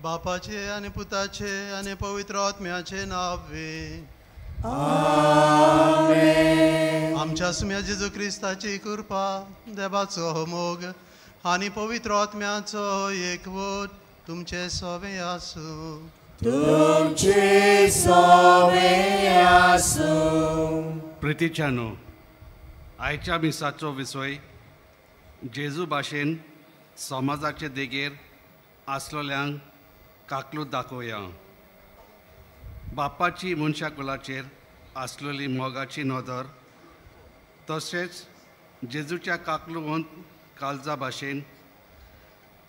बापाचे आनी पुताचे आनी पवित्र आत्म्याचे नावे आमेन. आमच्या सुम्या जेजू क्रिस्ताची कृपा, देवाचो मोग आनी पवित्र आत्म्याचो एकवट तुमचे सवे आसूं. तुमचे सवे आसूं. प्रितीच्यानो, आयच्या मिसाचो विसय जेजू भाशेन समाजाचे देगेर आसलोल्यांक काकलूत दाखोवया. बापाची मनशा कुलाचेर आसलेली मोगाची नदर तशेंच जेजूच्या काकलुवंत काळजा भाशेन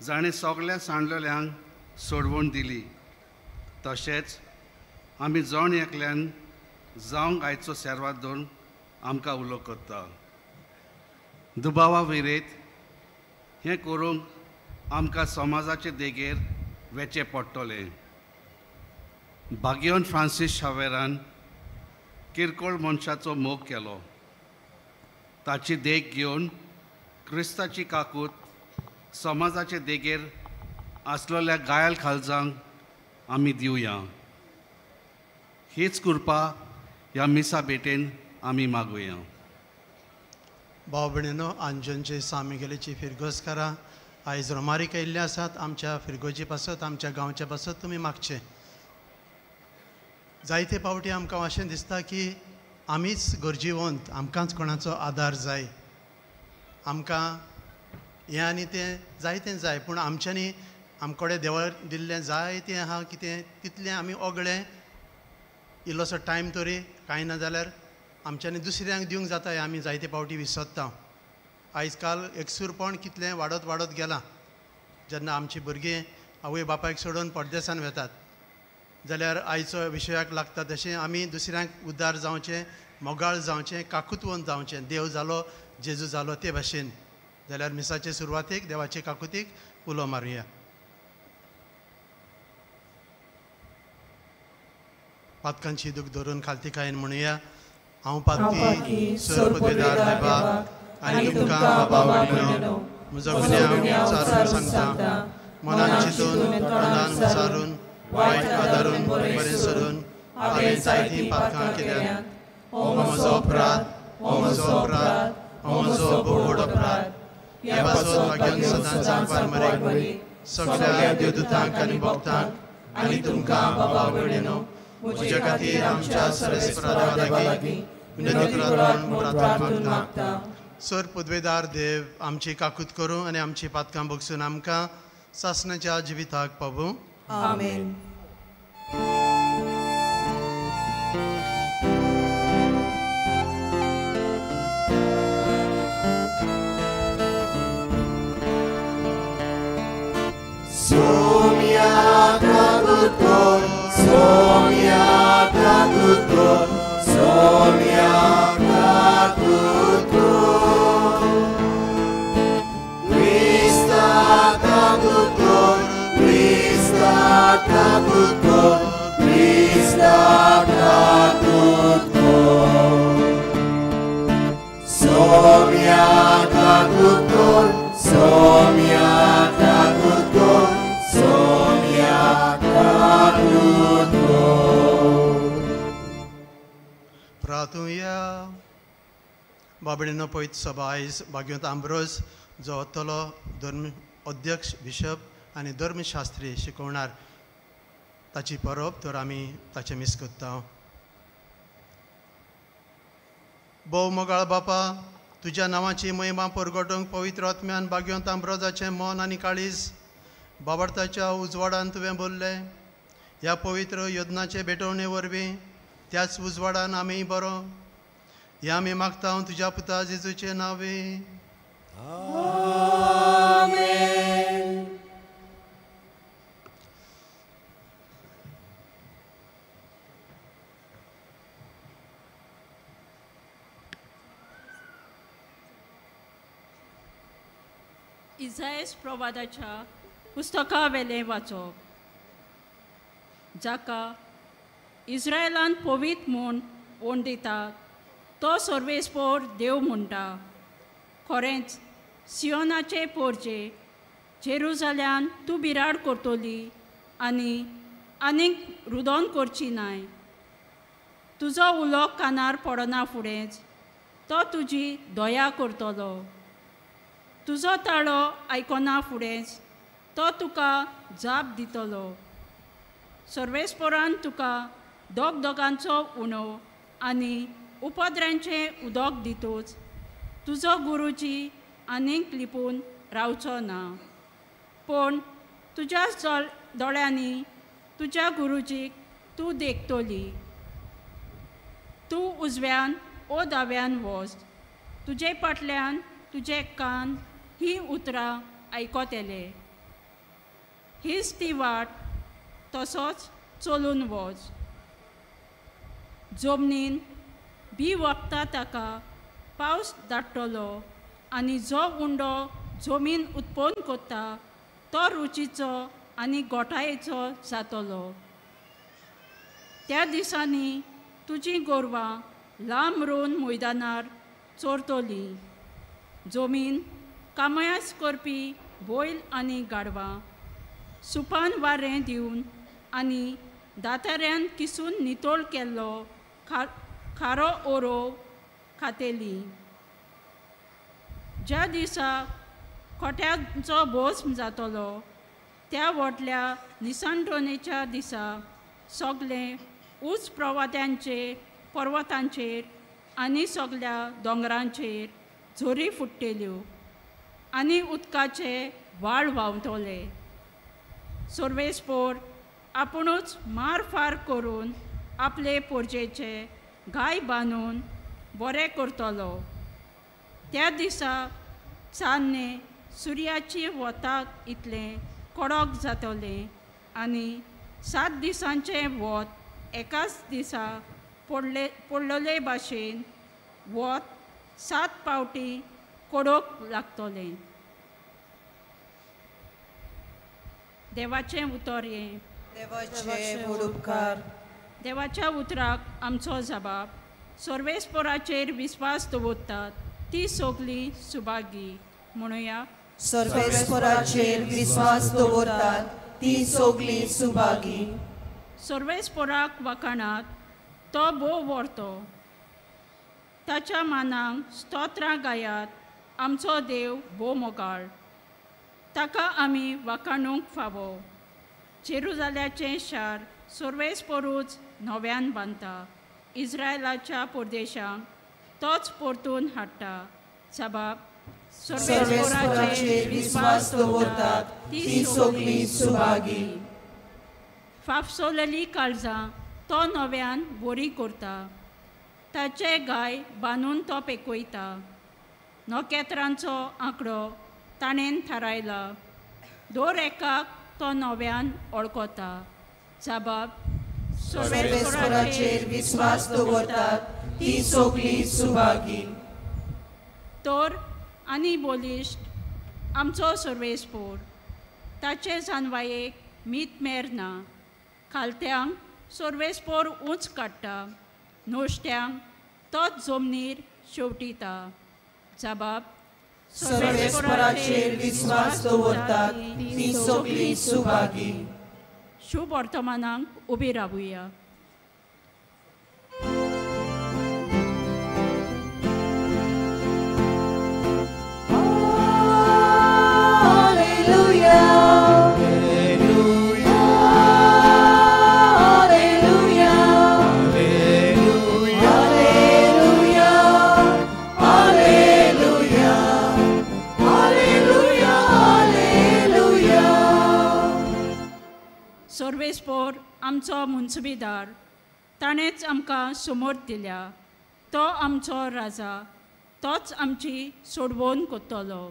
जाणें सगळ्या सांडलेल्यांक सोडवण दिली, तशेंच आमी जण एकल्यान जावंक आयचो सेरवात दोन आमकां उलो करता. दुबावा विरेत हें करूंक आमकां समाजाचे देगेर वेचें पडटलें. भाग्यवन फ्रांसीस शावेरान किरकोळ मनशाचो मोग केलो. ताची देख घेवन क्रिस्ताची काकूत समाजाचे देगेर आसलेल्या गायल खालजांक आमी दिवया. हीच कृपा ह्या मिसा भेटेन आमी मागुया. भाव भयणीनो, आंजनचे सामिगेलेची फिरगोस करा. आयज रोमारी केल्ले आसात. आमच्या फिरगोजी पासत, आमच्या गांवच्या पासत तुमी मागचे. जायते पावटी आमकां अशें दिसता की आमीच गरजेवंत, आमकांच कोणाचो आदार जाय. आमकां हें आनी तें जायतें जाय, पूण आमच्यांनी आमकोडे देवा दिल्लें जायतें आहा कितें तितलें आमी ओगळें इल्लोसो टायम तरी कांय ना जाल्यार आमच्यांनी दुसऱ्यांक दिवंक जाता. आमी जायते पावटी विसरता. आयज काल एकसूरपण कितलें वाडत वाडत गेलां. जेन्ना आमचीं भुरगीं आवय बापायक सोडून परदेसान वेतात जाल्यार आयचो विशयाक लागता तशें आमी दुसऱ्यांक उद्दार जावचें, मोगाळ जावचें, काकुतवंत जावचें. देव जालो, जेजू जालो ते भाशेन. जाल्यार मिसाचे सुरवातेक देवाचे काकुतीक उलो मारुया. पातकांची दूख धरून खालती खायन म्हणुया. हांव पातकी सर्वपदवेदार देवाक आनी तुमकां बाबा भयणीनो, म्हजो गुन्यांव चारून सांगता. मनान चिंतून, तोंडान उच्चारून, वायट आदारून, बरें सरून हांवें जायतीं पातकां केल्यात. हो म्हजो अपराध, हो म्हजो अपराध, हो म्हजो बोड अपराध. ह्या पासून भाग्यांक सदांच सांगपार मरे सगळ्या देवदूतांक आनी भक्तांक आनी तुमकां बाबा भयणीनो, म्हजे खातीर आमच्या सरस्वता लागीं विनंती करात म्हूण प्रार्थना मागता. सर पदवेदार देव, आमची काकूत करूं आनी आमची पातकां बगसून आमकां सासणाच्या जिविताक पावूं. आमेन. Somia kakutkon, somia kakutkon, somia kakutkon. Krista kakutkon, Krista kakutkon, Krista kakutkon. Somia kakutkon, somia kakutkon. प्रार्थुया. बाबडीनो पयत सभा आयज भाग्यवंत आंब्रोज जो वतलो धर्म अध्यक्ष, बिशप आनी धर्मशास्त्री शिकवणार ताची परब, तर आमी ताचे मिस करता. भोव मोगाळ बापा, तुज्या नांवाची महिमा परगटोवंक पवित्र आत्म्यान भाग्यवंत आंब्रोजाचें मन आनी काळीज बाबडताच्या उजवाडान तुवें भरलें. ह्या पवित्र यज्ञाचे भेटवणे वरवीं त्याच उजवाडान आमी बरो हें आमी मागता तुज्या पुता जेजूचे नांवे. आमेन. इसायस प्रवादाच्या पुस्तका वेलें वाचप. जाका इस्रायलान पवित्र म्हूण ओण दितात तो सर्वेस्पोर देव म्हणटा. खरेंच सियोनाचे पोरचे जेरुजाल्यान तूं बिराड करतली आनी आनीक रुदोन करची नाय. तुजो उलो कानार पडना फुडेंच तो तुजी दया करतलो. तुजो ताळो आयकना फुडेंच तो तुका जाप दितलो. सर्वेस्परान तुका दोगांचो उणो आनी उपद्र्यांचें उदक दितूच तुजो गुरूची आनीक लिपून रावचो ना. पूण तुज्या दोळ्यांनी तुज्या गुरूजीक तूं देखतली. तूं उजव्यान ओ दाव्यान वच. तुजे फाटल्यान तुजे कान ही उतरां आयकतले. हीच ती वाट, तसोच चलून वच. जमनीन बी वखता ताका पावस धाडटलो आनी जो उंडो जमीन उत्पन्न करता तो रुचीचो आनी गोठायेचो जातलो. त्या दिसांनी तुजीं गोरवां लांब रोवन मैदानार चोरतली. जमीन कामयास करपी बैल आनी गाडवां सुपान वारें दिवन आनी दाताऱ्यान किसून नितोळ केल्लो खारो ओरो खातेली. ज्या दिसा खोट्याचो भोस्म जातलो त्या व्हडल्या निसांड्रोनेच्या दिसा सगळे उंच पर्वतांचेर आनी सगळ्या दोंगरांचेर झोरी फुट्टेल्यो आनी उदकाचे व्हाळ व्हांवतले. सर्वेस्पोर आपुणूच मार फार करून आपले पोरजेचे गाय बांदून बरें करतलो. त्या दिसा चान्ने सुर्याची वताक इतलें कडक जातलें आनी 7 दिसांचें वत एकाच दिसा पडलोले भाशेन वत 7 पावटी कडक लागतलें. देवाचें उतर हें. देवाच्या उतराक आमचो जबाब. सर्वेस्पराचेर विस्वास दवरतात ती सगळीं सुभागी. म्हणुया, सर्वेस्पराचेर विस्वास दवरतात ती सगळीं सुभागी. सर्वेस्पराक वखाणात तो बोव व्हरतो. ताच्या मानाक स्तोत्रां गायात. आमचो देव भोव मोगाळ. ताका आमी वखाणूंक फावो. जेरुजाल्याचें शार सर्वेस्परूच नव्यान बांदता. इस्रायलाच्या परदेशांक तोच परतून हाडटा. जबाब. सर्वेस्पराचेर विस्वास दवरतात ती सगळीं सुभागी. फाफसोलेली काळजां तो नव्यान बरी करता. ताचे गाय बांदून तो पेकयता. नोकेत्रांचो आंकडो ताणेन थारायला. दर एकाक तो नव्यान वळखता. जबाब. सर्वेस्पराचेर विस्वास दवरतात ती सगळीं सुभागी. तर आनी बोलिश्ट आमचो सर्वेस्पोर. ताचे जानवायेक मीत मेर ना. खालत्यांक सर्वेस्पोर उंच काडटा. नोश्त्यांक तोच जमनीर शेवटिता. जबाब. सर्वेस्पराचेर विस्वास दवरतात ती सगळीं सुभागी. शुभ वर्तमानांक उबी रावुया. सर्वेस्पोर आमचो मुन्सिबीदार. ताणेंच आमकां समर्थ दिल्या. तो आमचो राजा. तोच आमची सोडवण करतलो.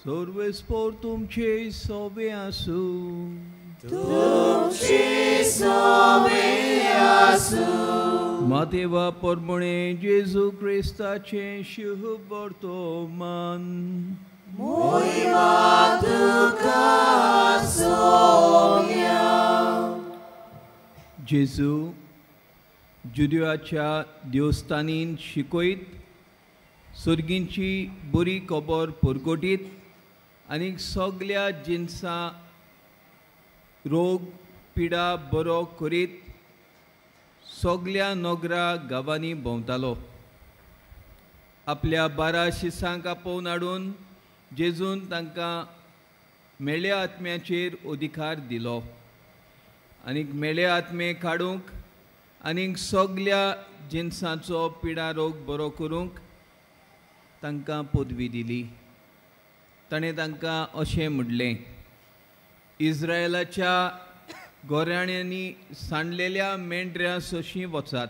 सर्वेस्पोर तुमचे सोबे आसूं. Mateva pormone Gesù Cristace शुभ वर्तमान जेजू जुडियाच्या देवस्थानीन शिकयत सुर्गींची बरी खबर पुरगोटीत आनी सगळ्या जिन्सां रोग पिडा बरो करीत सगळ्या नगरा गांवांनी भोंवतालो. आपल्या 12 शिसांक आपोवन हाडून जेजून तांकां मेळ्या आत्म्याचेर अधिकार दिलो आनीक मेळ्या आत्मे काडूंक आनीक सगळ्या जिन्सांचो पिडा रोग बरो करूंक तांकां पदवी दिली. ताणें तांकां अशें म्हणलें, इस्रायेलाच्या गोऱ्याण्यांनी सांडलेल्या मेंढऱ्यां सशीं वचात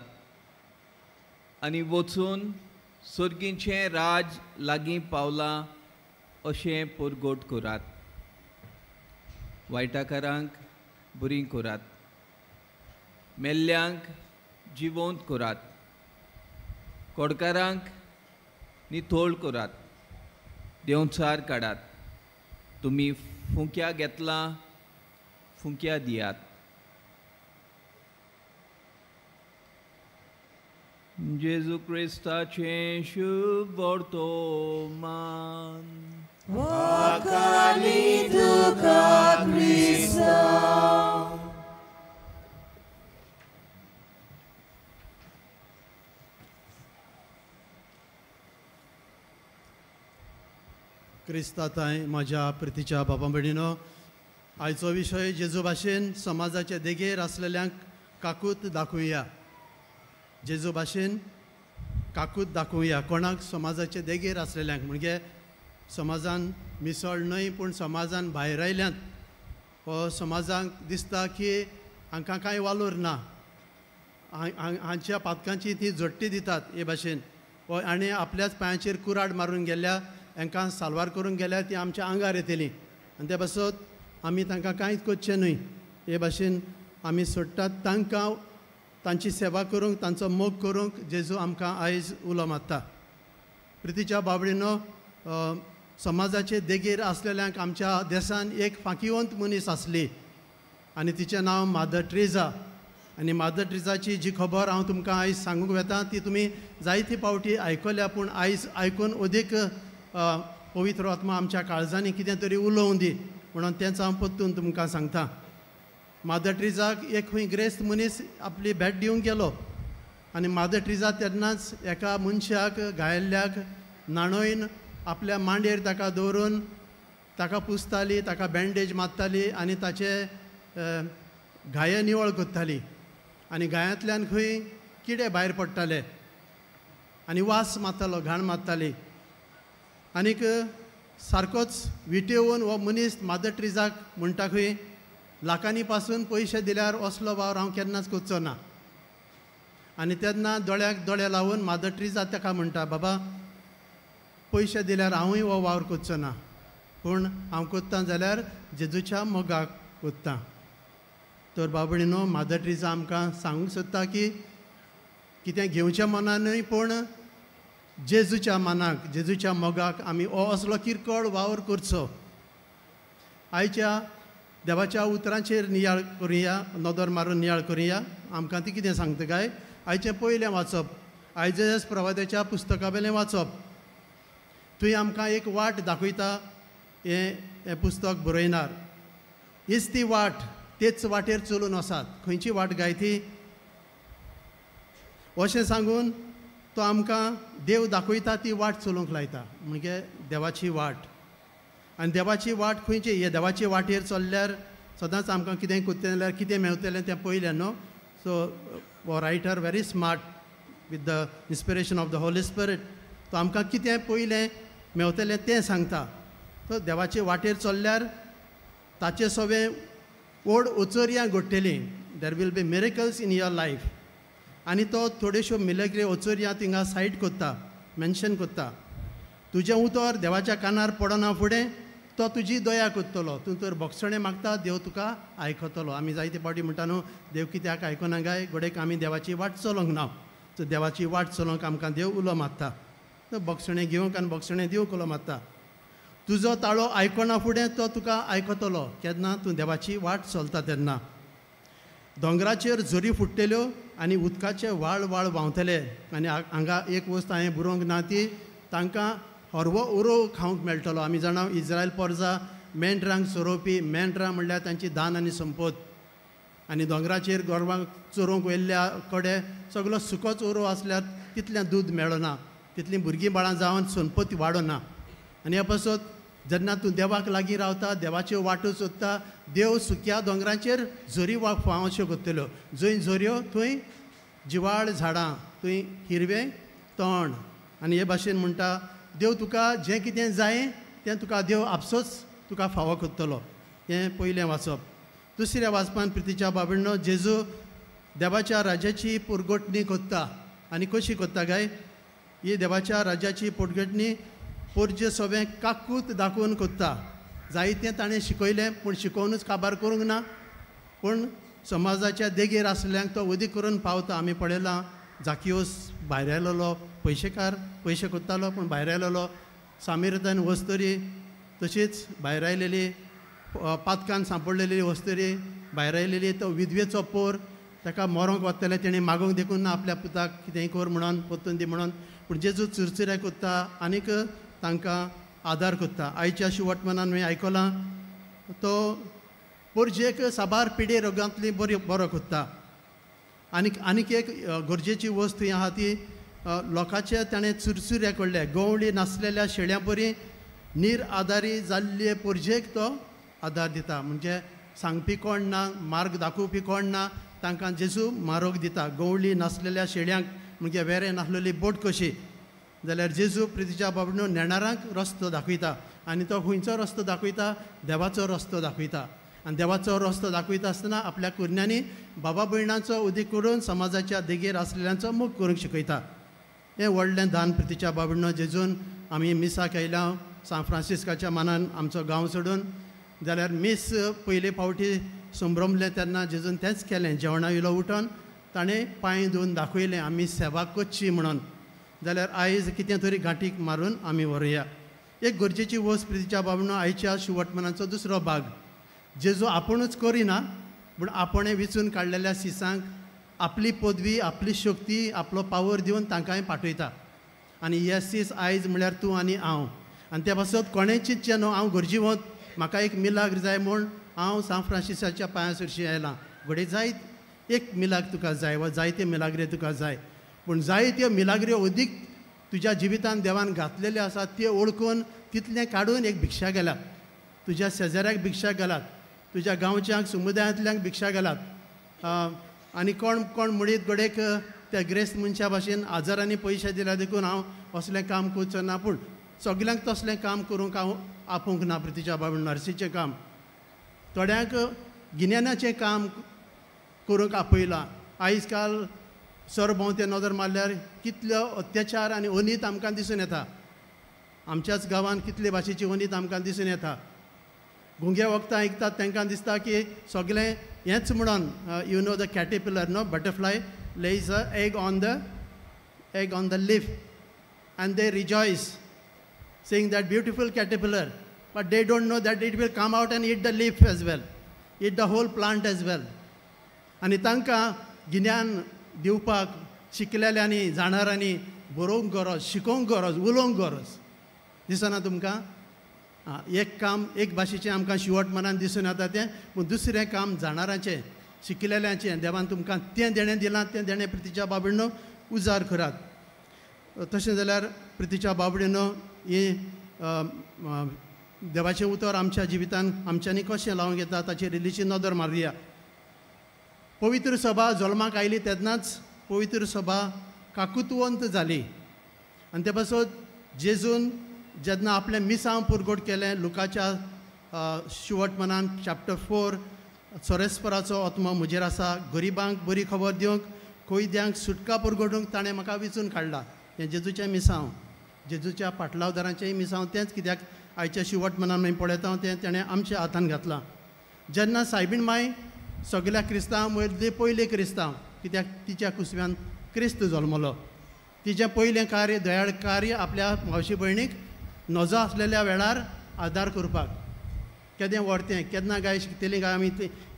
आनी वचून सुर्गींचें राज लागीं पावलां अशें परगोट करात. वायटाकारांक बरीं करात, मेल्ल्यांक जिवंत करात, कोडकारांक नितोळ करात, देंवचार काडात. तुमी फुंक्या घेतलां, फुंक्या दियात. जेजू क्रिस्ताचें शुभ वर्तमान Wakali duka Krista. क्रिस्ताताय माझ्या प्रितीच्या बाबा भयणीनो, आयचो विशय जेजू भाशेन समाजाच्या देगेर आसलेल्यांक काकूत दाखोवया. जेजू भाशेन काकूत दाखोवया कोणाक समाजाचे देगेर आसलेल्यांक. म्हणजे समाजान मिसळ न्हय पूण समाजान भायर आयल्यांत हो समाजाक दिसता की हांकां कांय वालोर ना, हांच्या पातकांची ती जोडटी दितात हे भाशेन. आनी आपल्याच पांयाचेर कुराड मारून गेल्या, हांकां सालवार करून गेल्यार ती आमच्या आंगार येतली आनी ते बसत आमी तांकां कांयच करचें न्हय हे भाशेन आमी सोडटात. तांकां तांची सेवा करूंक, तांचो मोग करूंक जेजू आमकां आयज उलो मारता. प्रितीच्या बाबडीनो, समाजाचे देगेर आसलेल्यांक आमच्या देशान एक फांकीवंत मनीस आसली आनी तिचें नांव मादर ट्रेझा. आनी मादर ट्रेझाची जी खबर हांव तुमकां आयज सांगूंक वेता ती तुमी जायती फावटी आयकल्या, पूण आयज आयकून अदीक पवित्र आत्मा आमच्या काळजांनी कितें तरी उलोवं दी म्हणून तेंच हांव परतून तुमकां सांगता. मादर ट्रेझाक एक खंय ग्रेस्त मनीस आपली भेट दिवंक गेलो आनी मादर ट्रेझा तेन्नाच एका मनशाक घायल्ल्याक नाणोयन आपल्या मांडेर ताका दवरून ताका पुसताली, ताका बँडेज मारताली आनी ताचे घाये निवळ करताली. आनी गायांतल्यान खंय किडे भायर पडटाले आनी वास मारतालो, घाण मारताली. आनीक सारकोच विटेवून हो मनीस मादर ट्रेझाक म्हणटा खंय, लाखांनी पासून पयशे दिल्यार असलो वावर हांव केन्नाच करचो ना. आनी तेन्ना दोळ्याक दोळे लावून मादर ट्रेझा ताका म्हणटा, बाबा पयशे दिल्यार हांवूय हो वावर करचो ना, पूण हांव कोत्तां जाल्यार जेजूच्या मोगाक कोत्तां. तर बाबडीनो, मादर ट्रेझा आमकां सांगूंक सोदता की कितें घेवच्या मनानूय पूण जेजूच्या मनाक, जेजूच्या मोगाक आमी हो असलो किरकोळ वावर करचो. आयच्या देवाच्या उतरांचेर नियाळ करुया, नदर मारून नियाळ करुया. आमकां ती कितें सांगता काय, आयचें पयलें वाचप, आयजेस प्रवाद्याच्या पुस्तका वेलें वाचप. थंय आमकां एक वाट दाखयता, हें पुस्तक बरयणार. हीच ती वाट, तेच वाटेर चलून वसात. खंयची वाट गाय ती अशें सांगून तो आमकां देव दाखयता ती वाट चलोवंक लायता, म्हणजे देवाची वाट. आनी देवाची वाट खंयची, हे देवाची वाटेर चल्ल्यार सदांच आमकां कितेंय करतलें जाल्यार कितें मेळटलें तें पयलें न्हू. सो हो writer very smart with the inspiration of the Holy spirit. तो आमकां कितें पयलें मेळटलें तें सांगता. तो देवाचे वाटेर चल्ल्यार ताचे सगळें ओड ओचोरयां घडटलीं. There will be miracles in your life. आनी तो थोड्योश्यो मिलेग्रे ओचोरयां थिंगा सायट कोत्ता, मेन्शन कोत्ता. तुजें उतर देवाच्या कानार पडना फुडें तो तुजी दया कोत्तलो. तूं तर भोगसणे मागता देव तुका आयकतलो. आमी जायते फावटी म्हणटा न्हू देव कित्याक आयकना काय, गोडेक आमी देवाची वाट चलोवंक ना. सो देवाची वाट चलोवंक आमकां देव उलो मागता. भोगसणे घेवंक आनी भोगसणे दिवंक उलो मागता. तुजो ताळो आयकना फुडें तो तुका आयकतलो केन्ना तूं देवाची वाट चलता तेन्ना. दोंगराचेर झरी फुट्टेल्यो आनी उदकाचे वाळ वाळ व्हांवतले. आनी हांगा एक वस्त हांवें बरोवंक ना ती तांकां हरवो उरो खावंक मेळटलो. आमी जाणा इज्रायल पोरजा मेंढरांक चरोवपी. मेंढरां म्हणल्यार तांची दान आनी संपत. आनी दोंगराचेर गोरवांक चरोवंक वेल्ल्या कडे सगलो सुकोच उरो आसल्यार तितलें दूद मेळना, तितलीं भुरगीं बाळां जावन संपत्ती वाडना. आनी ह्या पासत जेन्ना तूं देवाक लागीं रावता, देवाच्यो वाटो सोदता, देव सुक्या दोंगरांचेर झरी व्हांवच्यो कोत्तल्यो. जंय झऱ्यो थंय जिवाळ झाडां, थंय हिरवें तण. आनी हे भाशेन म्हणटा देव तुका जें कितें जाय तें तुका देव आपसोच तुका फावो कोत्तलो. हें पयलें वाचप. दुसऱ्या वाचपान प्रितीच्या बाबडनो जेजू देवाच्या राज्याची पोरगोटणी कोत्ता. आनी कशी कोत्ता काय, ही देवाच्या राज्याची पोटगोटणी पोरजे सगळें काकूत दाखोवन कोत्ता. जायतें ताणें शिकयलें पूण शिकोवनूच काबार करूंक ना, पूण समाजाच्या देगेर आसल्यांक तो उदीक करून पावता. आमी पळयलां जाकियोस भायर आयलोलो, पयशेकार, पयशे कोत्तालो पूण भायर आयलोलो. सामिरतान वस्तरी तशीच भायर आयलेली, पातकान सांपडलेली वस्तरी भायर आयलेली. तो विधवेचो पोर, ताका मरोंक वतले, तेणें मागोंक देखून ना आपल्या पुताक कितेंय कर म्हणून, पोत्तून दी म्हणून. पूण जेजू चुरचुऱ्या कोत्ता आनीक तांकां आदार कोत्ता. आयच्या शिवटमनान हांवें आयकलां तो पोरजेक साबार पिडे रोगांतली बरो कोत्ता. आनीक एक गरजेची वस्त ही आहा ती लोकांचे ताणें चुरचुऱ्या कडले गवळी नासलेल्या शेळ्यां बरी नीर आदारी जाल्ले पोरजेक तो आदार दिता. म्हणजे सांगपी कोण ना, मार्ग दाखोवपी कोण ना, तांकां जेजू मारोग दिता. गवळी नासलेल्या शेळ्यांक म्हणजे वेरें नासलेली बोट कशी, जाल्यार जेजू प्रितीच्या बाबडनो नेणारांक रस्तो दाखयता. आनी तो खंयचो रस्तो दाखयता, देवाचो रस्तो दाखयता. आनी देवाचो रस्तो दाखयता आसतना आपल्या कुरण्यांनी बाबा भयणांचो उदीक करून समाजाच्या देगेर आसलेल्यांचो मोग करूंक शिकयता. हें व्हडलें दान प्रितीच्या बाबडनो जेजून आमी मिसाक आयल्या. सान फ्रांसिस्काच्या मानान आमचो गांव सोडून. जाल्यार मीस पयले फावटी संभ्रमलें तेन्ना जेजून तेंच केलें. जेवणा इलो उठोन ताणें पांय धुवन दाखयलें आमी सेवा करची म्हणून. जाल्यार आयज कितें तरी गांठीक मारून आमी व्हरुया. एक गरजेची वस्त प्रितीच्या बाबडनो आयच्या शिवटमनाचो दुसरो भाग. जेजू आपुणूच करिना, पूण आपणें विचून काडलेल्या सिसांक आपली पदवी, आपली शक्ती, आपलो पावर दिवन तांकांय पाठयता. आनी हे सीस आयज म्हळ्यार तूं आनी हांव. आनी त्या पासत कोणें चिंतचें न्हू हांव गरजी वत, म्हाका एक मिलाग्र जाय म्हूण हांव सान फ्रांसिसाच्या पांयां सरशी आयलां. घडये जायत एक मिलाग्र तुका जाय वा जायते मिलाग्रे तुका जाय, पूण जायत्यो मिलाग्र्यो अदीक तुज्या जिवितान देवान घातलेल्यो आसात त्यो ओळखून तितलें काडून एक भिक्षा गेल्यात. तुज्या शेजाऱ्याक भिक्षा गेलात, तुज्या गांवच्यांक समुदायांतल्यांक भिक्षा गेलात. आनी कोण कोण म्हणीत गोडेक त्या ग्रेस्त मनशा भाशेन आजारांनी पयशे दिल्या देखून हांव असलें काम करचो ना, पूण सगल्यांक तसलें काम करूंक हांव आपोवंक ना. प्रितीच्या बाबडो नर्सीचें काम, थोड्यांक गिन्यानाचें काम करूंक आपयलां. आयज काल सरभोंवतें नदर मारल्यार कितल्यो अत्याचार आनी अनीत आमकां दिसून येता. आमच्याच गांवांत कितले भाशेची अनीत आमकां दिसून येता. गुंगे वखदां आयकतात तांकां दिसता की सगळें हेंच म्हणून you know the caterpillar no butterfly lays a egg on the leaf and they rejoice saying that beautiful caterpillar, but they don't know that it will come out and eat the leaf as well, eat the whole plant as well. आनी तांकां गिन्यान दिवपाक शिकलेल्यांनी जाणारांनी बरोवंक गरज, शिकोवंक गरज, उलोवंक गरज. दिसना तुमकां? एक काम एक भाशेचें आमकां शिवट मनान दिसून येता तें, पूण दुसरें काम जाणाराचें, शिकलेल्यांचें. देवान तुमकां तें देणें दिलां, तें देणें प्रितीच्या बाबडनो उजार करात. तशें जाल्यार प्रितीच्या बाबडीनो ही देवाचें उतर आमच्या जिवितान आमच्यांनी कशें लावंक येता ताचेर इल्लीशी नदर मारुया. पवित्र सभा जल्माक आयली तेन्नाच पवित्र सभा काकुतवंत जाली. आनी ते पासत जेजून जेन्ना आपलें मिसांव पुरगोट केलें लुकाच्या शिवट मनान चॅप्टर 4, सोरेस्पराचो आत्मो म्हजेर आसा, गरिबांक बरी खबर दिवंक, कोयद्यांक सुटका पुरगोटूंक ताणें म्हाका विचून काडला. हें जेजूचें मिसांव, जेजूच्या पाटलावदाराचेंय मिसांव तेंच. कित्याक आयच्या शेवट मनान आमी पळयता तें तेणें आमच्या हातान घातलां. जेन्ना सायबीण माय सगळ्या क्रिस्तांव मदले पयले क्रिस्तांव, कित्याक तिच्या कुसव्यान क्रिस्त जल्मलो. तिचें पयलें कार्य, दयाळ कार्य आपल्या मावशी भयणीक नजो आसलेल्या वेळार आदार करपाक. केदें व्हरतें, केन्ना गाय शिकतलीं काय आमी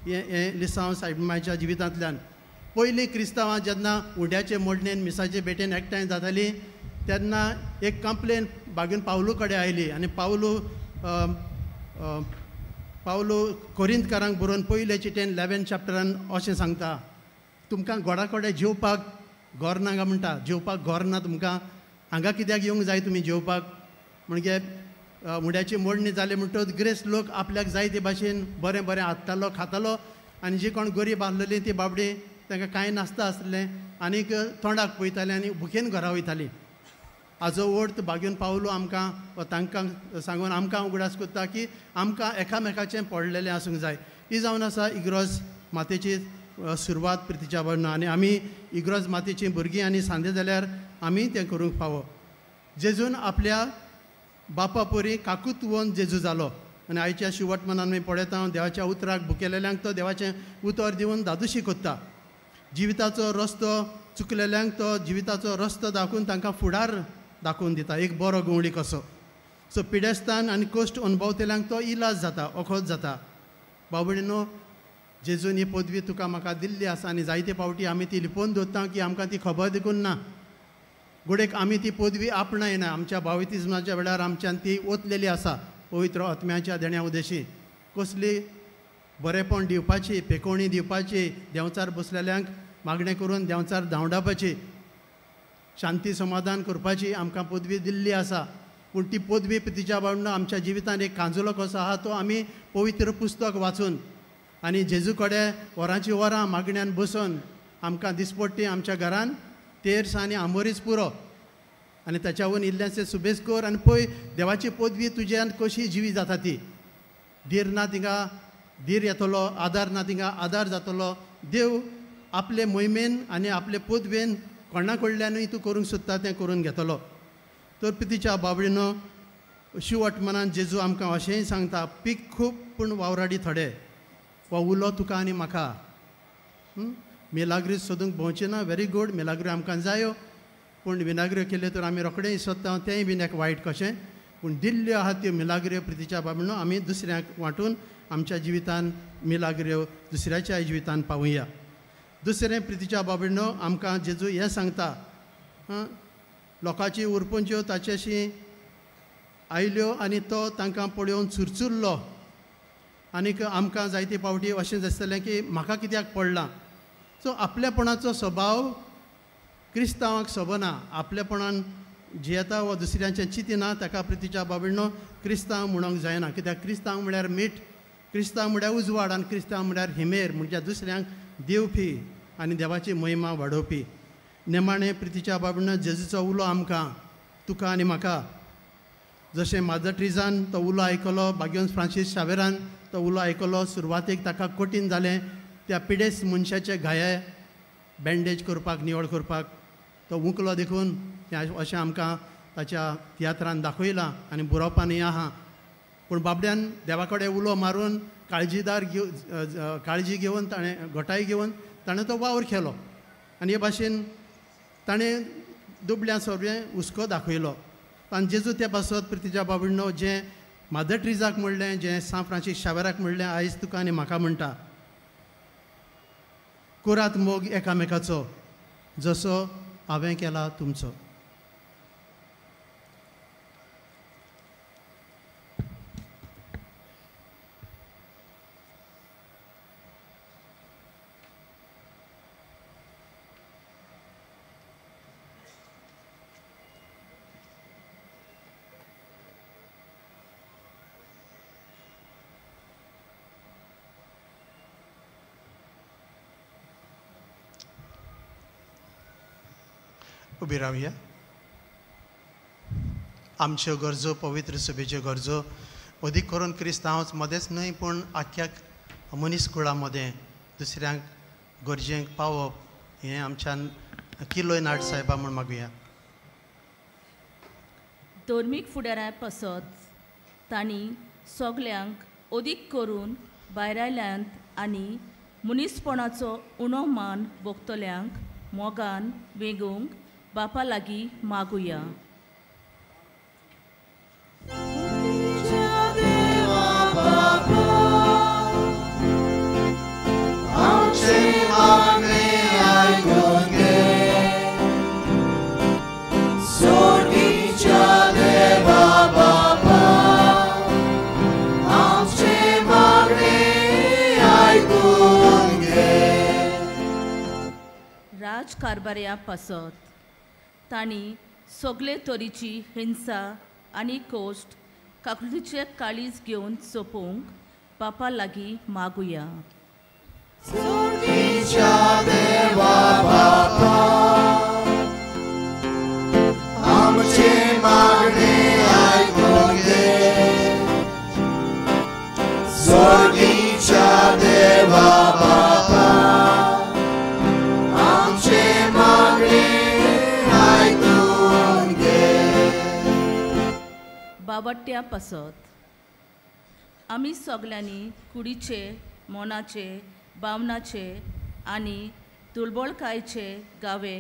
हें लिसांव सायबीण मायच्या जिवितांतल्यान. पयलीं क्रिस्तांवां जेन्ना उड्याचे मोडणेन मिसाचे भेटेन एकठांय जातालीं तेन्ना एक कंप्लेन बागून पावलू कडेन आयली आनी पावलू कोरिंतकारांक बरोवन पयले चिटेन 11 चॅप्टरान अशें सांगता, तुमकां घोडा कडेन जेवपाक घर नाका म्हणटा, जेवपाक घर ना तुमकां, हांगा कित्याक येवंक जाय तुमी जेवपाक. म्हणजे उड्याची मोडणी जाली म्हणटच ग्रेस लोक आपल्याक जाय ते भाशेन बरें बरें हाडटालो खातालो आनी जी कोण गरीब आसलेलीं ती बाबडी तांकां कांय नासता आसलें आनीक तोंडाक पयतालीं आनी भुकेन घरा वयतालीं. हाजो अर्थ बागेन पावलो आमकां तांकां सांगून आमकां उगडास करता की आमकां एकामेकाचें पडलेलें आसूंक जाय. ही जावन आसा इग्रोज मातेची सुरवात प्रितीच्या भयणा. आनी आमी इग्रोज मातेचीं भुरगीं आनी सांदे जाल्यार आमी तें करूंक फावो. जेजून आपल्या बापा परी काकूतवोन जेजू जालो आनी आयच्या शेवट मनान आमी पळयता देवाच्या उतराक भुकेलेल्यांक तो देवाचें उतर दिवन दादूशी कोत्ता. जिविताचो रस्तो चुकलेल्यांक तो जिविताचो रस्तो दाखोवन तांकां फुडार दाखोवन दिता, एक बरो गवळी कसो. सो पिडेस्तान आनी कश्ट अणभवतल्यांक तो इलाज जाता, ओखोद जाता. बाबडीनो, जेजून ही पदवी तुका म्हाका दिल्ली आसा आनी जायते फावटी आमी ती लिपोवन दवरता की आमकां ती खबर देखून ना. घोडेक आमी ती पदवी आपणायना. आमच्या बावितिजमाच्या वेळार आमच्यान ती ओतलेली आसा पवित्र आत्म्याच्या देण्या उदेशी. कसली बरेपण दिवपाची, पेकोवणी दिवपाची, देंवचार बसलेल्यांक मागणें करून देंवचार धांवडावपाची, शांती समाधान करपाची आमकां पदवी दिल्ली आसा. पूण ती पदवी तिच्या बाबडो आमच्या जिवितान एक कांजुलो कसो आहा तो आमी पवित्र पुस्तक वाचून आनी जेजू कडेन वरांची वरां मागण्यान बसून आमकां दिसपट्टी आमच्या घरान तेर्स आनी आमोरीच पुरो आनी त्याच्यावरून इल्लेंशें सुबेज कर आनी पळय देवाची पदवी तुज्यान कशी जिवी जाता ती. धीर ना तिंगा धीर येतलो, आदार ना तिंगा आदार जातलो. देव आपले मोहिमेन आनी आपले पदवेन कोणा कडल्यानूय तूं करूंक सोदता तें करून घेतलो. तर पितीच्या बाबडीनो, शिवट मनान जेजू आमकां अशेंय सांगता, पीक खूब पूण वावराडी थोडे, वा उलो तुका आनी म्हाका. मिलाग्री सोदूंक भोंवचें ना, वेरी गूड, मिलाग्री आमकां जायो, पूण विनाग्र्यो केल्यो तर आमी रोखडेंय सोदता, तेंय बीन एक वायट कशें. पूण दिल्ल्यो आहात त्यो मिलाग्र्यो प्रितीच्या बाबडीनो आमी दुसऱ्यांक वांटून आमच्या जिवितान मिलाग्र्यो दुसऱ्याच्या जिवितान पावुया. दुसरें प्रितीच्या बाबडीनो आमकां जेजू हें सांगता, लोकांची उरपूंच्यो ताचेशी आयल्यो आनी तो तांकां पळोवन चुरचुरलो. आनीक आमकां जायते फावटी अशें दिसतलें की म्हाका कित्याक पडलां. सो आपलेपणाचो स्वभाव क्रिस्तांवाक सबना. आपलेपणान जियेता वा दुसऱ्यांचें चिंतिना ताका प्रितीच्या बाबडीनो क्रिस्तांव म्हणूंक जायना. कित्याक क्रिस्तांव म्हळ्यार मीठ, क्रिस्तांव म्हळ्यार उजवाड आनी क्रिस्तांव म्हळ्यार हिमेर, म्हणजे दुसऱ्यांक दिवपी आनी देवाची महिमा वाडोवपी. नेमाणे प्रितीच्या बाबडीनो जेजूचो उलो आमकां, तुका आनी म्हाका, जशें मादर ट्रिजान तो उलो आयकलो, बागेवन फ्रांसीस शावेरान तो उलो आयकलो, सुरवातेक ताका कठीण जालें त्या पिडेस्त मनशाचे घाये बँडेज करपाक, निवळ करपाक. तो उंकलो देखून अशें आमकां ताच्या तियात्रान दाखयलां आनी बरोवपानूय आहा. पूण बाबड्यान देवा कडेन उलो मारून काळजी घेवन ताणें घोटाय घेवन ताणें तो वावर केलो आनी हे भाशेन ताणें दुबळ्या सगळें हुस्को दाखयलो. आनी जेजू त्या पासत प्रितीच्या बाबडीनो जें मादर ट्रिजाक म्हणलें, जें सान फ्रांसीस शावेराक म्हणलें, आयज तुका आनी म्हाका म्हणटा, करात मोग एकामेकाचो जसो हांवें केला तुमचो. उबी रावया. आमच्यो गरजो, पवित्र सभेच्यो गरजो अदीक करून क्रिस्तांवच मदेंच न्हय पूण आख्या मनीसकुळा मदें दुसऱ्यांक गरजेक पावप हें आमच्यान किलोय नाट साहेबा म्हूण मागुया. धर्मीक फुडाऱ्या पासत तांणी सगल्यांक अदीक करून भायरायल्यांत आनी मनीसपणाचो उणो मान भोगतल्यांक मोगान वेगूंक बापा लागीं मागुया. राजकारभाऱ्या पासत तांणी सगळे तरेची हिंसा आनी कोश्ट काकुळीचे काळीज घेवन सोंपोवंक बापा लागीं मागुया. बावट्या पासत आमी सगल्यांनी कुडीचे मोनाचे भावनाचे आनी तुळबळकायेचे गावे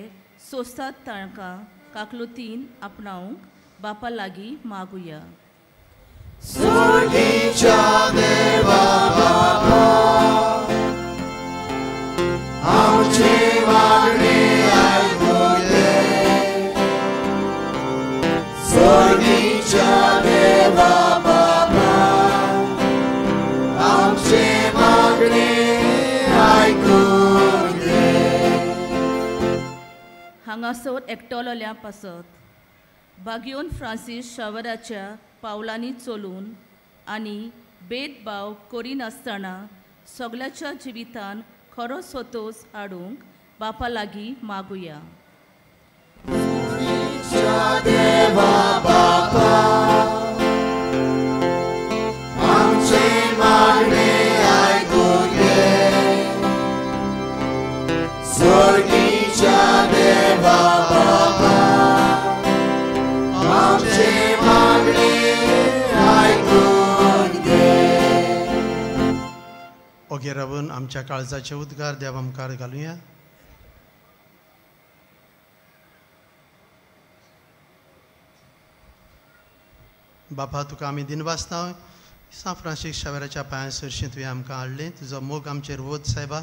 सोंसतात तांकां काकलुतीन आपणावंक बापा लागीं मागुया. हांगासर एकटोलोल्या पासत बागयोन फ्रांसीस शावराच्या पावलांनी चलून आनी भेदभाव करिनासतना सगल्याच्या जिवितान खरो सोतोस हाडूंक बापा लागीं मागुया. ओगे रावून आमच्या काळजाचे उद्गार देवा मुखार घालुया. बापा तुका आमी दिनवासता सा फ्रांसीस शावेराच्या पांयां सरशीं तुवें आमकां हाडलें. तुजो मोग आमचेर वोत सायबा,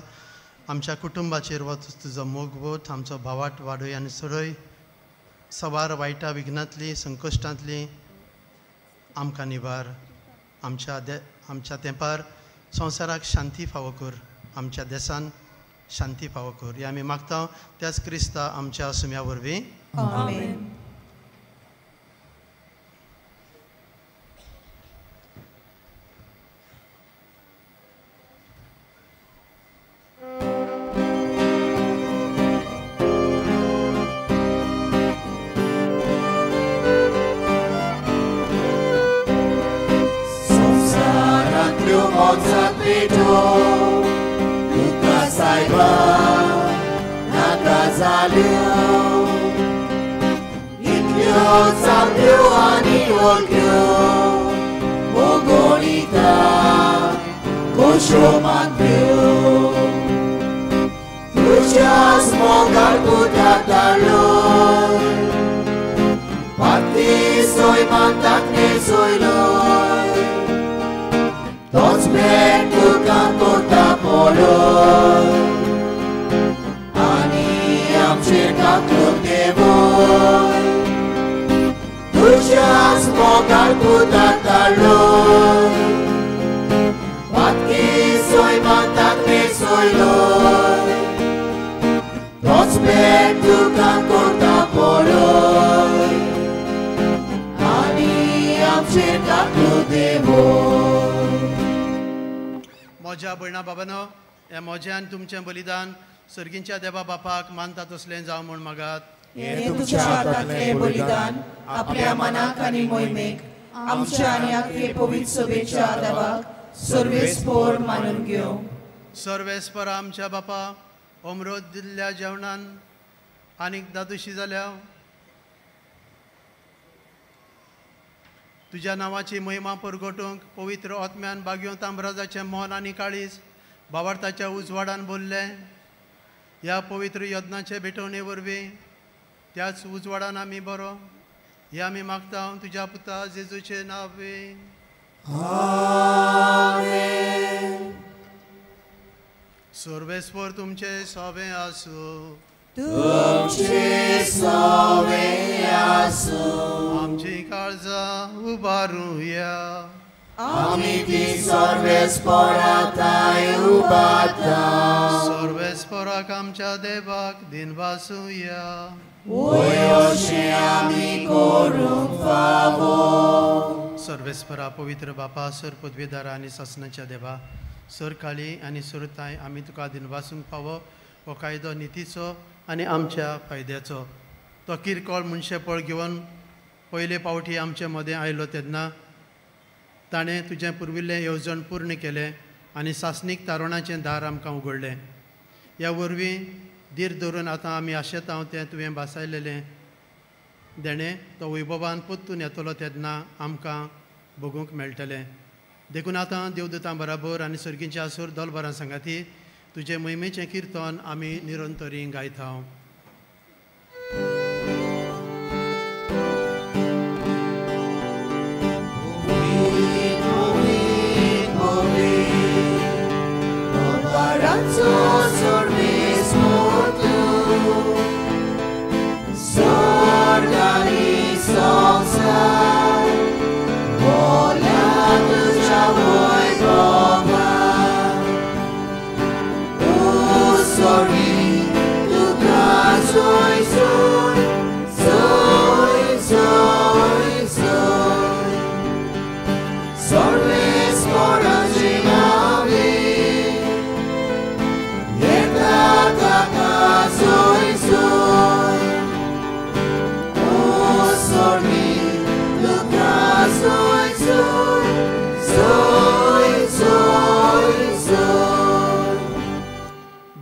आमच्या कुटुंबाचेर वोत तुजो मोग वोत. आमचो भावाट वाडय आनी सरय सवार वायटा विघ्नांतली संकश्टांतली आमकां निवार. आमच्या तेंपार संवसाराक शांती फावो कर, आमच्या देशान शांती फावो कर. हे आमी मागता त्याच क्रिस्ता आमच्या सुम्या वरवीं. आमेन. मोज्या भयणा बाबानो, ह्या मोज्यान तुमचें बलिदान सर्गींच्या देवा बापाक मानता तसलें जावं म्हूण मागात. हे तुमच्या हातांतले बलिदान आपल्या मनाक आनी मोहिमेक आमच्या आनी आख्खे पवित्र सभेच्या देवाक सर्वेस्पोर मानून घेवं. सर्वेस्पर आमच्या बापा, अमृत दिल्ल्या जेवणान आनीक दादुशी जाल्या तुज्या नांवाची महिमा परगटूंक पवित्र आत्म्यान बागयो तांबराजाचें मोहन आनी काळीज भावार्थाच्या उजवाडान बोल्ले ह्या पवित्र यज्ञाचे भेटवणे वरवीं त्याच उजवाडान आमी बरो हे आमी मागता तुज्या पुता जेजूचे नांवे सर्वेस्वर तुमचे सोबे आसूं तुमचे सोबे आसूं आमची काळजां उबारूया आमी ती सर्वेस्पराताय उबारता सर्वेस्पराक आमच्या देवाक दिनवासूया अशें आमी करूंक फावो सर्वेस्परा पवित्र बापा सर पदवीदारा आनी शासनाच्या देवा सर काळी आनी सुरताय आमी तुका दिनवासूंक फावो हो कायदो नितीचो आनी आमच्या फायद्याचो तो किरकोळ मनशेपळ घेवन पयले फावटी आमचे मदें आयलो तेन्ना ताणें तुजें पुर्विल्लें येवजण पूर्ण केलें आनी शासनीक तारुणाचें दार आमकां उगडलें ह्या वरवीं धीर धरून आतां आमी आशेता तें तुवें बासायलेलें देणें तो वैभवान परतून येतलो तेन्ना आमकां भोगूंक मेळटलें देखून आतां देवदूतां बराबर आनी सर्गींच्या आसूर दोलबारां सांगाती तुजें महिमेचें किर्तन आमी निरंतरी गायता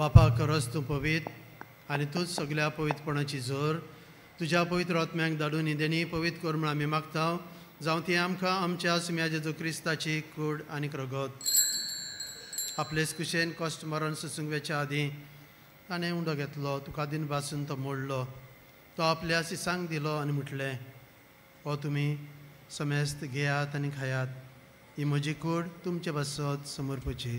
बापा खरोच तूं पवित्र आनी तूंच सगळ्या पवित्रपणाची जोर तुज्या पवित्र आत्म्याक धाडून हिंदेनी पवित्र कर म्हूण आमी मागता जावं ती आमकां आमच्या सुम्या जेजू क्रिस्ताची कूड आनी रगत आपलेच कुशेन कश्ट मरण सुसूंक वेच्या आदीं ताणें उंडो घेतलो तुका दिन बासून तो मोडलो तो आपल्या सिसांक दिलो आनी म्हटलें हो तुमी समेस्त घेयात आनी खायात ही म्हजी कूड तुमचे बसत समर्पची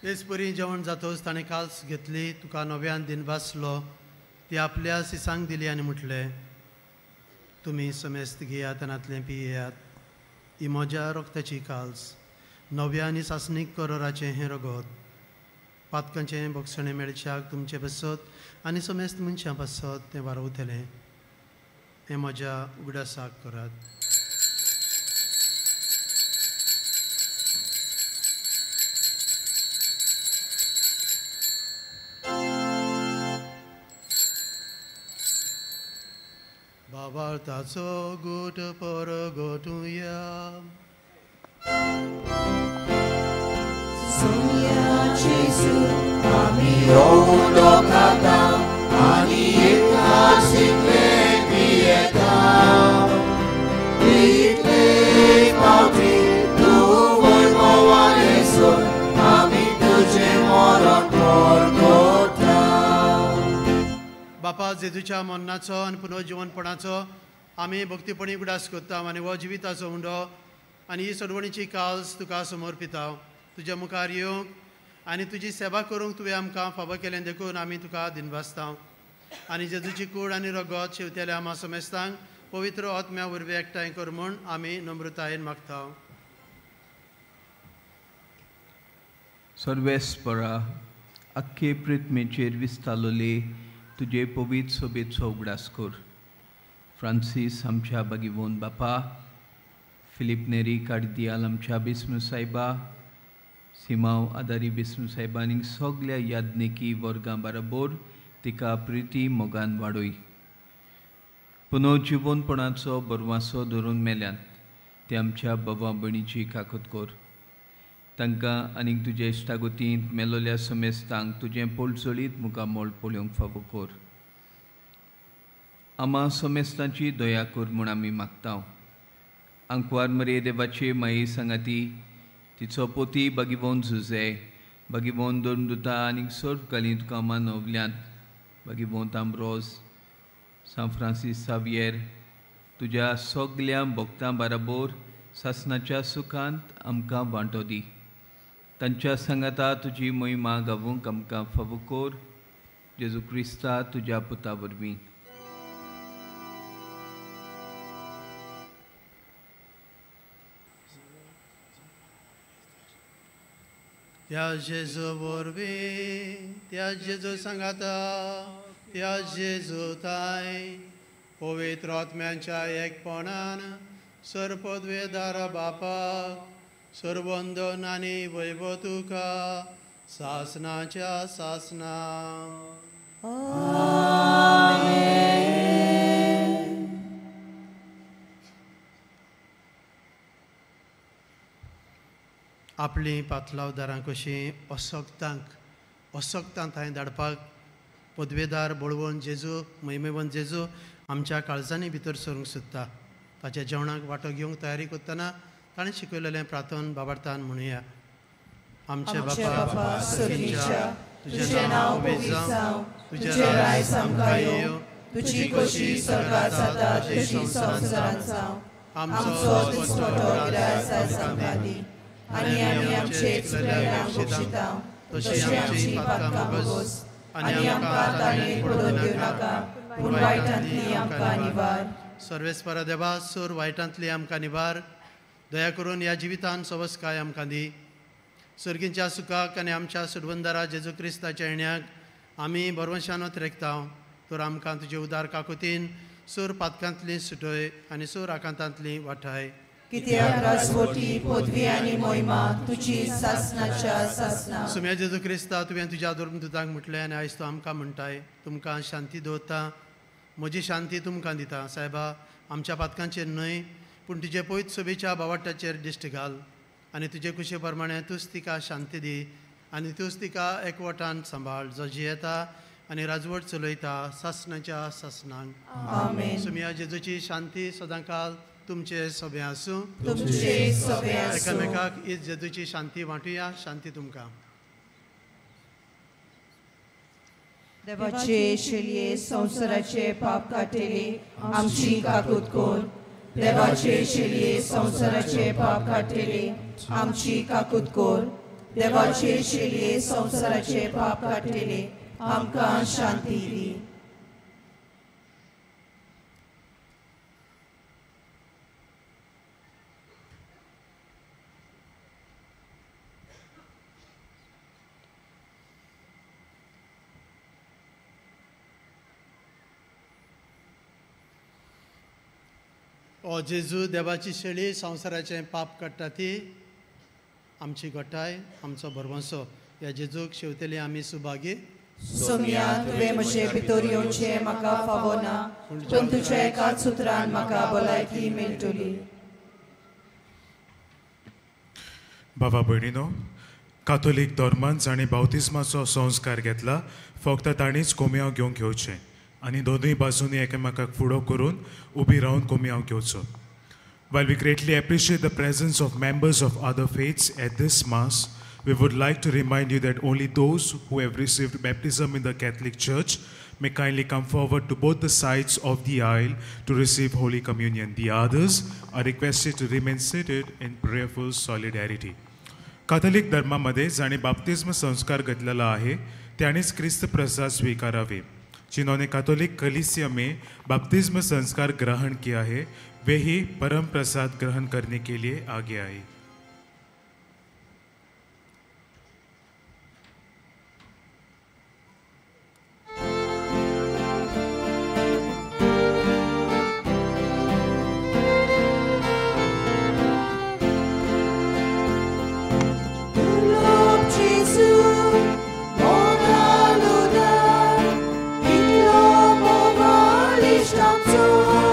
तेच परी जेवण जातोच ताणें काल्स घेतली तुका नव्यान दिन बासलो ती आपल्या सिसांक दिली आनी म्हटलें तुमी समेस्त घेयात आनातलें पियेयात ही म्हज्या रोगताची काल्स नव्या आनी सासणीक करोराचें हें रगत पातकांचें बोगसणें मेळच्याक तुमचें बसत आनी समेस्त मनशां बसत तें वारवतलें हें म्हज्या उगडासाक करात बाबार्थाचो गोट पर गोटुया आमी लोकांता आनी शिकले पियेता इतले पावटी तूं वैभवान सोड आमी तुजें मरण करता बापा जेजूच्या मरणाचो आनी पुनर्जीवनपणाचो आमी भक्तीपणी उगडास करता आनी हो जिविताचो उंडो आनी ही सोडवणीची काल्स तुका समर्पिता तुज्या मुखार येवंक आनी तुजी सेवा करूंक तुवें आमकां फावो केलें देखून आमी तुका दिनवासता आनी जेजूची कूड आनी रगत शेवतेल्या आमा समेस्तांक पवित्र आत्म्या वरवीं एकठांय कर म्हूण आमी नम्रतायेन मागता सर्वेस्परा अख्खे पृथ्वीचेर विस्तारलोले तुजे पवित्र सोबेचो उगडास कर फ्रांसीस आमच्या बागिवोन बापा फिलीप नेरी कार्दियाल आमच्या बिस्मू सायबा सिमांव आदारी बिस्मू सायबांनी सगळ्या याज्ञिकी वर्गां बरोबर तिका प्रिती मोगान वाडोय पुनो जिवनपणाचो बरवासो धरून मेल्यांत ते आमच्या बाबा भयणीची काकूत कोर. तांकां आनीक तुजे इश्टागोतींत मेलोल्या समेस्तांक तुजें पोळचोळीत मुखामोळ पळोवंक फावो कोर. आमा समेस्तांची दया कोर म्हूण आमी मागतांव. आंकवार मरे देवाचे माई सांगाती तिचो पोती बागीवोन झुजे बागीवोन दोरदुता आनीक सर्व घाली तुका मानवल्यांत बागीवोन तांब्रोज सान फ्रांसीस सावियर तुज्या सगल्या भक्तां बराबर सासणाच्या सुखांत आमकां वांटो दी. तांच्या सांगाता तुजी महिमा गावूंक आमकां फावो कोर. जेजू क्रिस्ता तुज्या पुता वरवीं. त्या जेजू वरवीं त्या जेजू सांगाता त्या जेजू ताय पवित्र आत्म्यांच्या एकपणान सर्वपदवेदार बापाक सर्वंदन आनी वैभव तुका सासणाच्या सासना. आपली पातलावदारां कशीं असोक्तांत हांवें धाडपाक पदवेदार बळवंत जेजू महिमेवंत जेजू आमच्या काळजांनी भितर सरूंक सोदता. ताच्या जेवणाक वांटो घेवंक तयारी करतना ताणें शिकयलेलें प्रार्थन बाबार्थान म्हणुया. आमचे बापा सर्गीच्या तुझें नांव पवित्र जावं, तुजें राज आमकां येवं, तुजी कशी स्वर्गांत जाता तशी संवसारांत जावं. आमचो दिसपट्टो गिरायक आयज आमकां दी आनी आमी आमचे चुकलेल्यांक बक्षितांव तशी आमची पातकां मागोस आनी आमकां ताणें पडून दिवं नाका पूण वायटांतली आमकां निवार. सर्वेस्परा देवा सूर वायटांतली आमकां निवार. दया करून ह्या जिवितान सवस्काय आमकां दी. सर्गींच्या सुखाक आनी आमच्या सुडवंदारा जेजू क्रिस्ताच्या येण्याक आमी बरवशानत रेखताव. तर आमकां तुजे उदार काकुतीन सूर पातकांतली सुटय आनी सूर आकांतांतली वाठाय. कित्याक राजवटी पदवी आनी मोहिमा तुजी सासणाच्या सासना. सुम्या जेजू क्रिस्ता तुवें तुज्या धर्मदुतांक म्हटलें आनी आयज तूं आमकां म्हणटाय तुमकां शांती दवरता. म्हजी शांती तुमकां दिता. सायबा आमच्या पातकांचेर न्हय पूण तुजे पवित्र सभेच्या बावटाचेर दिश्ट घाल आनी तुजे कुशे प्रमाणे तूंच तिका शांती दी आनी तूंच तिका एकवटान सांबाळ जो जियेता आनी राजवट चलयता सासणाच्या सासनांक. आमेन. सुम्या जेजूची शांती सदांकाल तुमचे सभे आसूं. तुमचे सभे आसूं. एकामेकाक हीच जेजूची शांती वांटुया. शांती तुमकां. देवाचे शेलये संवसाराचे पाप काटेले आमची काकूत कोर. देवाचे शेलये संवसाराचे पाप काटेले आमची काकूत कोर. देवाचे शेलये संवसाराचे पाप काटेले आमकां शांती दी. ओ जेजू देवाची शेळी संवसाराचें पाप काडटा ती आमची गोठाय आमचो बरवंसो. ह्या जेजूक शेवतेली आमी सुभागी. सोम्या तुवें म्हजे भितर येवचें म्हाका फावो ना पूण तुज्या एकाच सुत्रान म्हाका भलायकी मेळटली. बाबा भयणीनो, कातोलीक धर्मान जाणें बावतिस्माचो संस्कार घेतला. फक्त ताणीच कोमयाव घेवंक येवचें आनी दोनूय बाजूनी एकामेकाक फुडो करून उबी रावन कोमयाव घेवचो. While we greatly appreciate the presence of members of other faiths at this Mass, we would like to remind you that only those who have received baptism in the Catholic Church may kindly come forward to both the sides of the aisle to receive Holy Communion. The others are requested to remain seated in prayerful solidarity. Catholic धर्मामध्ये जाणे बाप्तिस्म संस्कार घेतलेला आहे त्यानेच ख्रिस्त प्रसाद स्वीकारावे. जिन्होंने Catholic कलीसिया में बपतिस्म संस्कार ग्रहण किया है वे ही परम प्रसाद ग्रहण करने के लिए आगे आए. Isto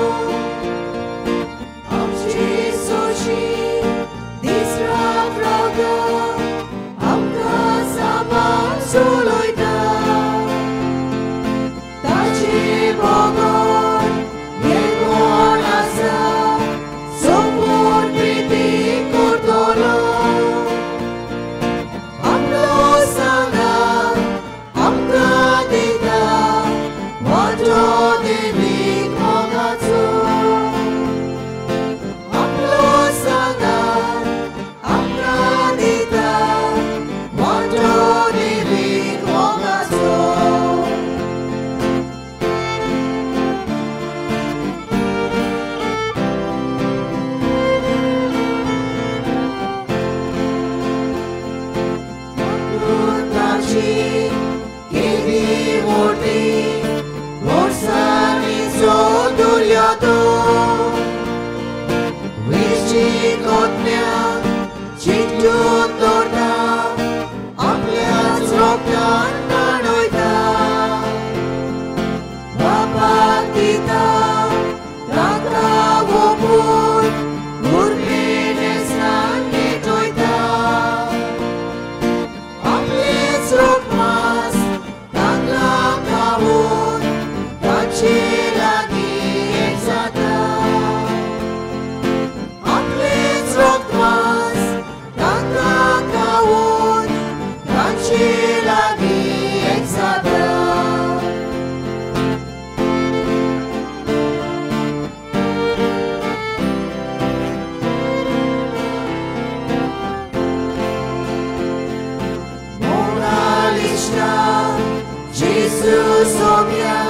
Jesus omia,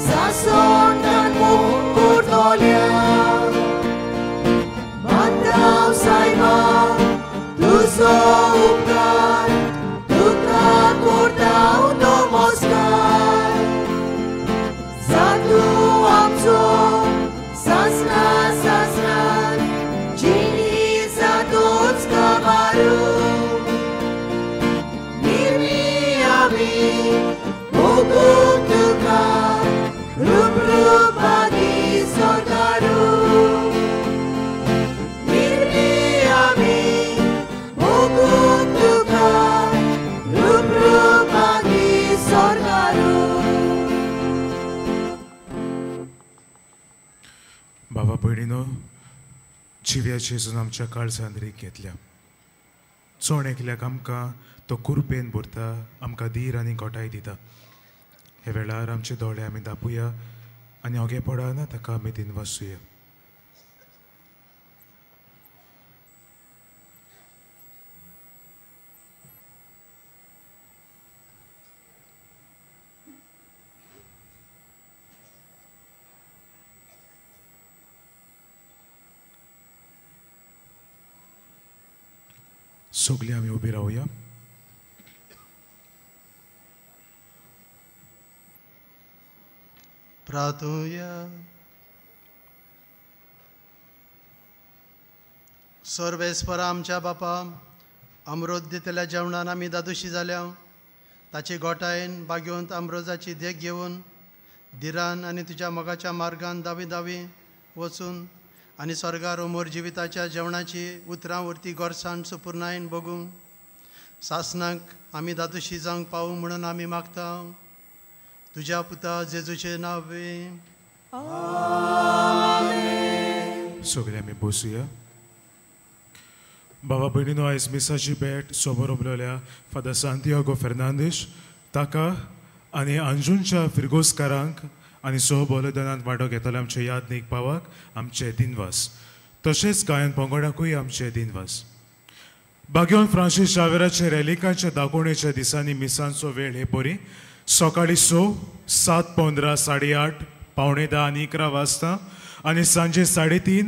sasondan mukurdolia. Mandau saima, tuzo upkar, tuka kordau nomoskar. Zatu amzo, sasna sasna, jini zadots kamaru. Mukutuka, rubrubagi sorgaru. Mirmiami, mukutuka, rubrubagi sorgaru. बाबा भयणीनो, जिव्याचे जेजून आमच्या काळजांदरीक घेतल्या. चोण एकल्याक आमकां तो कुरपेन भरता, आमकां धीर आनी घोटाय दिता. हे वेळार आमचे दोळे आमी धापुया आनी ओगे पडना ताका आमी दिनवासूया. सगळीं आमी उबी रावया. प्रार्थूया. सर्वेस्परा आमच्या बापा, अमृत दितल्या जेवणान आमी दादोशी जाल्या. ताची गोठायेन बागेवंत अमृताची देख घेवन धिरान आनी तुज्या मोगाच्या मार्गान दावी दावी वचून आनी स्वर्गार उमोर जिविताच्या जेवणाची उतरां वरती गोरसाण सुपूर्णायेन बगूंक सासनाक आमी दादोशी जावंक पावूं म्हणून आमी मागता. तुज्या पुता जेजूचे नांवे. सगळे आमी बसूया. बाबा भयणीनो, आयज मिसाची भेट समोर उमलल्या फादर सांतियागो फेर्नांदीश ताका आनी अंजूंच्या फिरगोसकारांक आनी बलिदानांत वांटो घेतले आमचे यादनीक पावाक आमचे दिनवास. तशेंच गायन पंगडाकूय आमचे दिनवास. बागेवन फ्रांसीस शावेराचे रॅलिकांच्या दाखोवणेच्या दिसांनी मिसांचो वेळ हे परी सकाळी 7:15, 8:30, 9:45 आनी 11 वाजता आनी सांजे 3:30,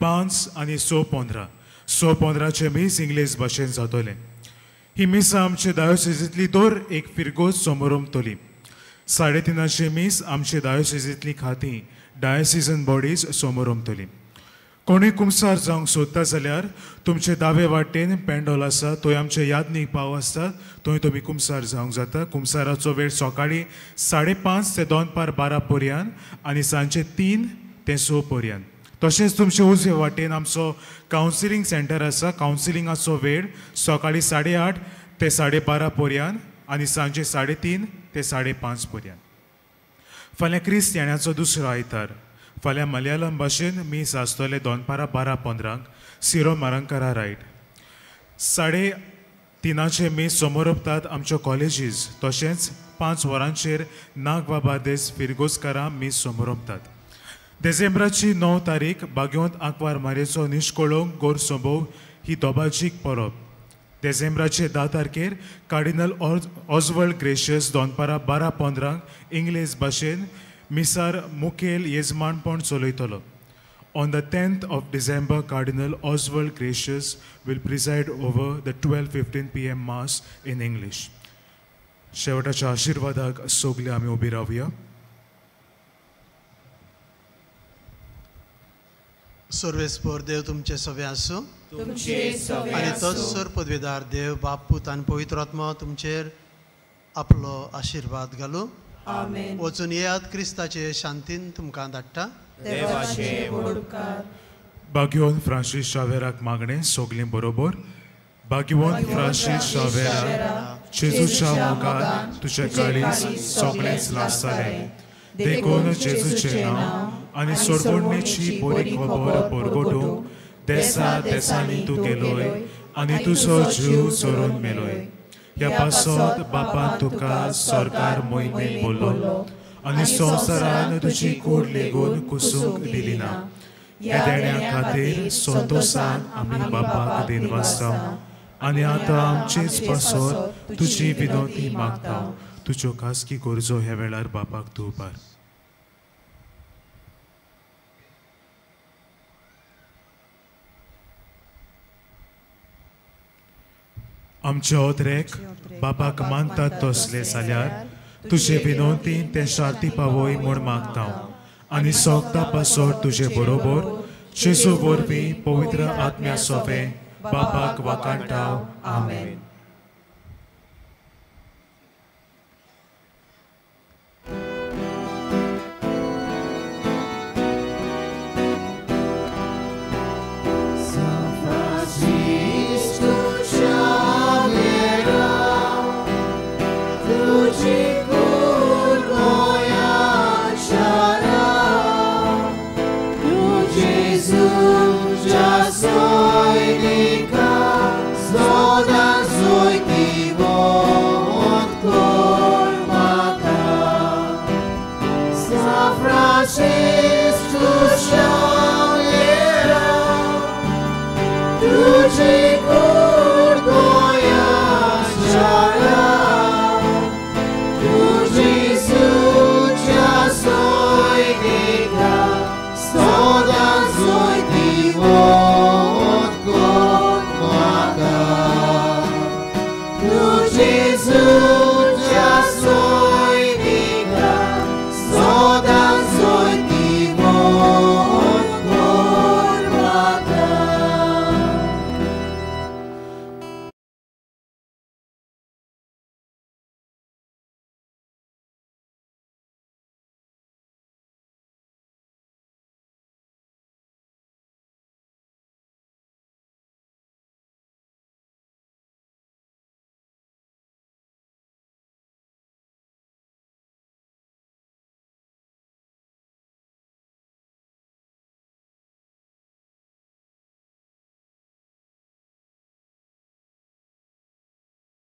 5 आनी 6:15. 6:15चे मीस इंग्लीश भाशेन जातले. ही मिसां आमचे डायोसिजींतली दर एक फिरगोस समोर उमतली. 3:30चे मीस आमचे डायोसिजींतली खातीं डायोसिजन बॉडीज समोर उमतली. कोणी कुमसार जावंक सोदता जाल्यार तुमचे दावे वाटेन पेंडॉल आसा, थंय आमचे यादनीक पाव आसतात, थंय तुमी कुमसार जावंक जाता. कुमसाराचो वेळ सकाळी 5:30 ते 12 पर्यंत आनी सांजे 3 ते 6 पर्यंत. तशेंच तुमचे उजवे वाटेन आमचो कावन्सिलींग सेंटर आसा. कावन्सिलिंगाचो वेळ सकाळी 8:30 ते 12:30 पर्यंत आनी सांजे 3:30 ते 5:30 पर्यंत. फाल्यां क्रिस्त येण्याचो दुसरो आयतार. फाल्यां मलयालम भाशेन मीस आसतले 12:15 सिरो मारंकारा रायट. 3:30चे मीस समोर उपतात आमच्यो कॉलेजीस. तशेंच 5 वरांचेर नाग बाबादेस फिरगोसकारां मीस समोर उपतात. डिसेंबराची 9 तारीख बागेवंत आंकवार मारेचो निश्कोळोवंक गोर सोबोव ही दोबाजीक परब. डिसेंबराचे 10 तारखेर कार्डिनल ऑजवर्ल्ड ग्रेशियस 12:15 इंग्लीश भाशेन मिसार मुखेल येजमानपण चलयतलो. On the 10th of December, Cardinal Oswald Gracious will preside over the 12:15 p.m. Mass in English. शेवटाच्या आशीर्वादाक सगळे आमी उबी रावया. सर्वेस्पर देव तुमचे सवे आसूं आनी तोच सर पदवीदार देव बाप पूत आनी पवित्र आत्मा तुमचेर आपलो आशीर्वाद घालूं. वचून येयात, क्रिस्ताचे शांतीन तुमकां धाडटा. बागेवन फ्रांसीस शावेराक मागणें सगळीं बरोबर. बागेवन फ्रांसीस शावेरा, जेजूच्या मोगान तुजे काळीज सगळेंच लासतालें. देखून जेजूचें नांव आनी सोडवणेची बरी खबर परगटूंक देसा देसांनी तूं गेलोय आनी तुजो जीव चोरून मेलोय. ह्या पासत बापान तुका सरकार मोहिमेन बोल्लो आनी संवसारान तुजी कूड लेगून कुसूंक दिली ना. ह्या देण्या खातीर संतोशान आमी बापाक दिनवासता आनी आतां आमचीच पासत तुजी विनोती मागता. तुज्यो खासगी गरजो ह्या वेळार बापाक तूं उबार. आमचे ओद्रेक बापाक मानतात तसले जाल्यार तुजे विनोदीन ते शांती पावोय म्हूण मागता आनी सोगता पासोर तुजे बरोबर जेजू वरवीं पवित्र आत्म्या सोवे बापाक वाकाणटाव. आमेन. Jesus.